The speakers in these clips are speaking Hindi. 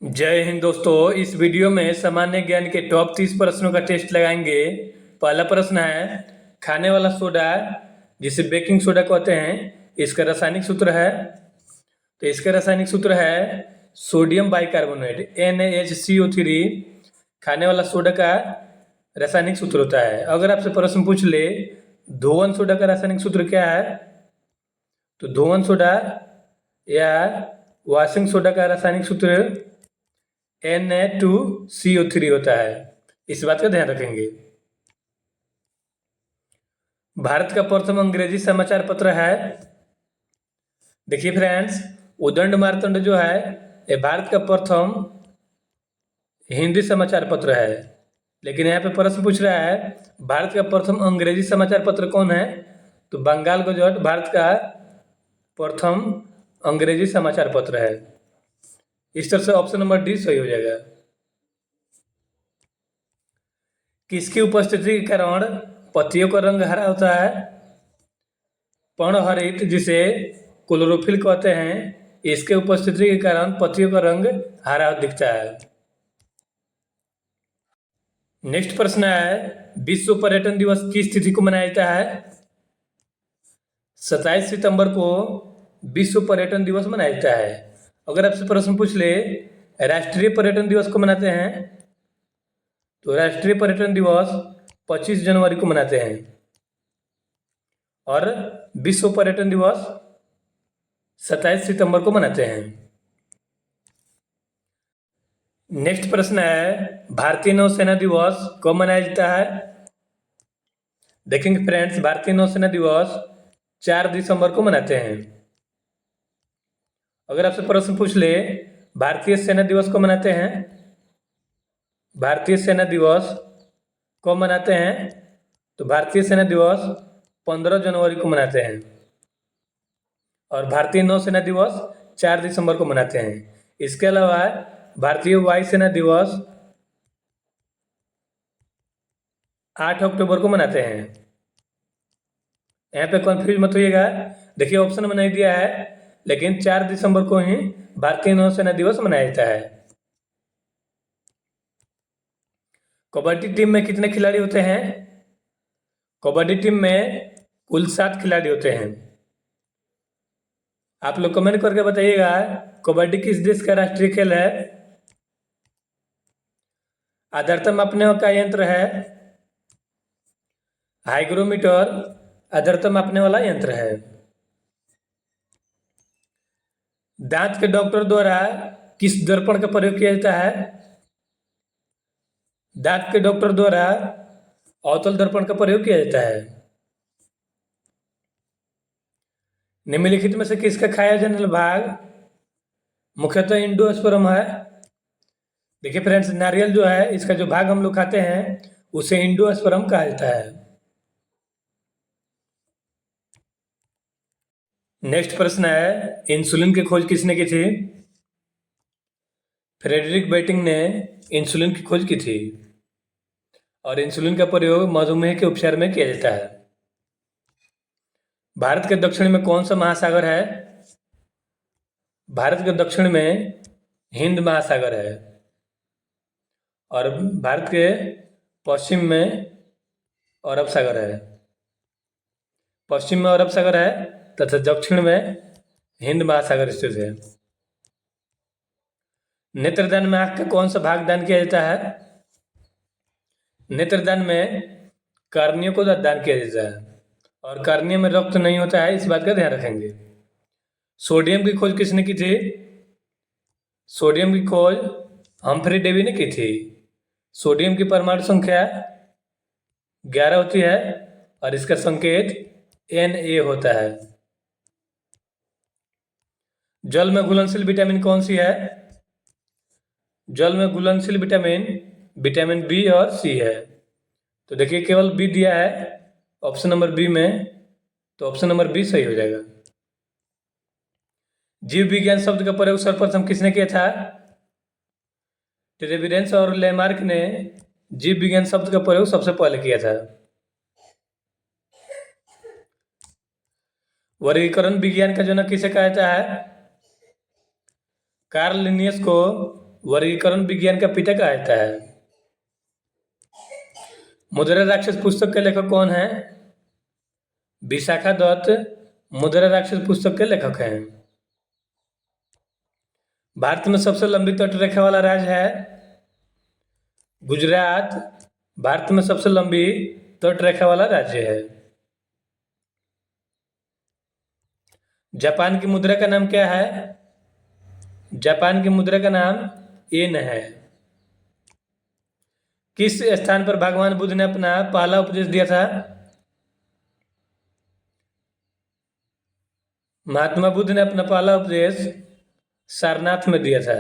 जय हिंद दोस्तों। इस वीडियो में सामान्य ज्ञान के टॉप 30 प्रश्नों का टेस्ट लगाएंगे। पहला प्रश्न है, खाने वाला सोडा जिसे बेकिंग सोडा कहते हैं, इसका रासायनिक सूत्र है। तो इसका रासायनिक सूत्र है सोडियम बाइकार्बोनेट NaHCO3। खाने वाला सोडा का रासायनिक सूत्र होता है। अगर आपसे प्रश्न पूछ ले धोवन सोडा का रासायनिक सूत्र क्या है, तो धोवन सोडा या वॉशिंग सोडा का रासायनिक सूत्र Na2CO3 होता है। इस बात का ध्यान रखेंगे। भारत का प्रथम अंग्रेजी समाचार पत्र है, देखिए फ्रेंड्स, उदंड मार्तंड जो है ये भारत का प्रथम हिंदी समाचार पत्र है। लेकिन यहाँ पे प्रश्न पूछ रहा है भारत का प्रथम अंग्रेजी समाचार पत्र कौन है, तो बंगाल गजट भारत का प्रथम अंग्रेजी समाचार पत्र है। इस तरह से ऑप्शन नंबर डी सही हो जाएगा। किसकी उपस्थिति के कारण पत्तियों का रंग हरा होता है? पर्णहरित जिसे क्लोरोफिल कहते हैं, इसके उपस्थिति के कारण पत्तियों का रंग हरा दिखता है। नेक्स्ट प्रश्न है, विश्व पर्यटन दिवस किस तिथि को मनाया जाता है? 27 सितंबर को विश्व पर्यटन दिवस मनाया जाता है। अगर आपसे प्रश्न पूछ ले राष्ट्रीय पर्यटन दिवस को मनाते हैं, तो राष्ट्रीय पर्यटन दिवस 25 जनवरी को मनाते हैं और विश्व पर्यटन दिवस 27 सितंबर को मनाते हैं। नेक्स्ट प्रश्न है, भारतीय नौसेना दिवस कब मनाया जाता है? देखेंगे फ्रेंड्स, भारतीय नौसेना दिवस 4 दिसंबर को मनाते हैं। अगर आपसे प्रश्न पूछ ले भारतीय सेना दिवस को मनाते हैं, भारतीय सेना दिवस कब मनाते हैं, तो भारतीय सेना दिवस 15 जनवरी को मनाते हैं और भारतीय नौसेना दिवस 4 दिसंबर को मनाते हैं। इसके अलावा भारतीय वायुसेना दिवस 8 अक्टूबर को मनाते हैं। यहाँ पे कंफ्यूज मत होइएगा, देखिए ऑप्शन में नहीं दिया है, लेकिन 4 दिसंबर को ही भारतीय नौसेना दिवस मनाया जाता है। कबड्डी टीम में कितने खिलाड़ी होते हैं? कबड्डी टीम में कुल 7 खिलाड़ी होते हैं। आप लोग कमेंट करके बताइएगा कबड्डी किस देश का राष्ट्रीय खेल है? आर्द्रता मापने का यंत्र है हाइग्रोमीटर, आर्द्रता मापने वाला यंत्र है। दांत के डॉक्टर द्वारा किस दर्पण का प्रयोग किया जाता है? दांत के डॉक्टर द्वारा अवतल दर्पण का प्रयोग किया जाता है। निम्नलिखित में से किसका खाया जाने वाला भाग मुख्यतः इंडोस्पर्म है? देखिए फ्रेंड्स, नारियल जो है इसका जो भाग हम लोग खाते हैं उसे इंडोस्पर्म कहा जाता है। नेक्स्ट प्रश्न है, इंसुलिन की खोज किसने की थी? फ्रेडरिक बेटिंग ने इंसुलिन की खोज की थी और इंसुलिन का प्रयोग मधुमेह के उपचार में किया जाता है। भारत के दक्षिण में कौन सा महासागर है? भारत के दक्षिण में हिंद महासागर है और भारत के पश्चिम में अरब सागर है। पश्चिम में अरब सागर है तथा दक्षिण में हिंद महासागर स्थित है। नेत्रदान में आंख का कौन सा भाग दान किया जाता है? नेत्रदान में कार्निया को दान किया जाता है और कार्निया में रक्त नहीं होता है, इस बात का ध्यान रखेंगे। सोडियम की खोज किसने की थी? सोडियम की खोज हम्फ्री डेवी ने की थी। सोडियम की परमाणु संख्या 11 होती है और इसका संकेत Na होता है। जल में घुलनशील विटामिन कौन सी है? जल में घुलनशील विटामिन विटामिन बी और सी है। तो देखिए केवल बी दिया है ऑप्शन नंबर बी में, तो ऑप्शन नंबर बी सही हो जाएगा। जीव विज्ञान शब्द का प्रयोग सर्वप्रथम किसने किया था? ट्रेविरेंस और लेमार्क ने जीव विज्ञान शब्द का प्रयोग सबसे पहले किया था। वर्गीकरण विज्ञान का जनक किसे कहा जाता है? कार्ल लिनियस को वर्गीकरण विज्ञान का पिता कहा जाता है। मुद्रा राक्षस पुस्तक के लेखक कौन है? विशाखा दत्त मुद्रा राक्षस पुस्तक के लेखक हैं। भारत में सबसे लंबी तटरेखा वाला राज्य है गुजरात। भारत में सबसे लंबी तटरेखा वाला राज्य है। जापान की मुद्रा का नाम क्या है? जापान की मुद्रा का नाम येन है। किस स्थान पर भगवान बुद्ध ने अपना पहला उपदेश दिया था? महात्मा बुद्ध ने अपना पहला उपदेश सारनाथ में दिया था।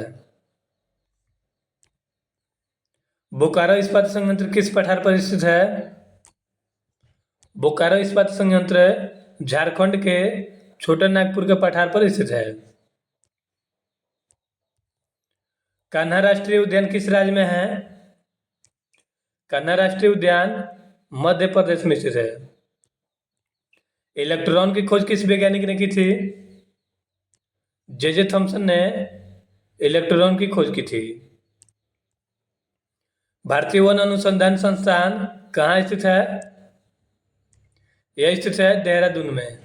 बोकारो इस्पात संयंत्र किस पठार पर स्थित है? बोकारो इस्पात संयंत्र झारखंड के छोटा नागपुर के पठार पर स्थित है। कान्हा राष्ट्रीय उद्यान किस राज्य में है? कान्हा राष्ट्रीय उद्यान मध्य प्रदेश में स्थित है। इलेक्ट्रॉन की खोज किस वैज्ञानिक ने की थी? जे थॉमसन ने इलेक्ट्रॉन की खोज की थी। भारतीय वन अनुसंधान संस्थान कहाँ स्थित है? यह स्थित है देहरादून में।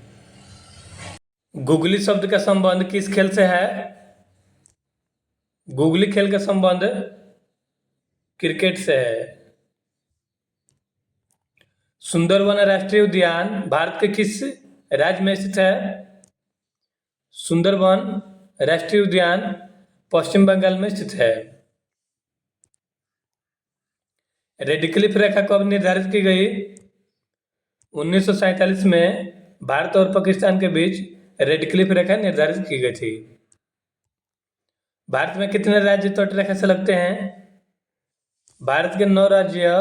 गुगली शब्द का संबंध किस खेल से है? गुगली खेल का संबंध क्रिकेट से है। सुंदरवन राष्ट्रीय उद्यान भारत के किस राज्य में स्थित है? सुंदरवन राष्ट्रीय उद्यान पश्चिम बंगाल में स्थित है। रेडक्लिफ रेखा कब निर्धारित की गई? 1947 में भारत और पाकिस्तान के बीच रेडक्लिफ रेखा निर्धारित की गई थी। भारत में कितने राज्य तटरेखा से लगते हैं? भारत के 9 राज्य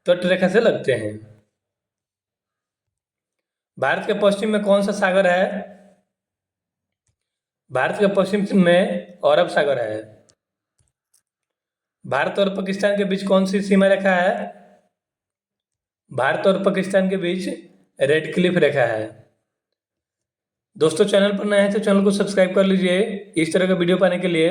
तटरेखा से लगते हैं। भारत के पश्चिम में कौन सा सागर है? भारत के पश्चिम में अरब सागर है। भारत और पाकिस्तान के बीच कौन सी सीमा रेखा है? भारत और पाकिस्तान के बीच रेडक्लिफ रेखा है। दोस्तों, चैनल पर नए हैं तो चैनल को सब्सक्राइब कर लीजिए इस तरह का वीडियो पाने के लिए।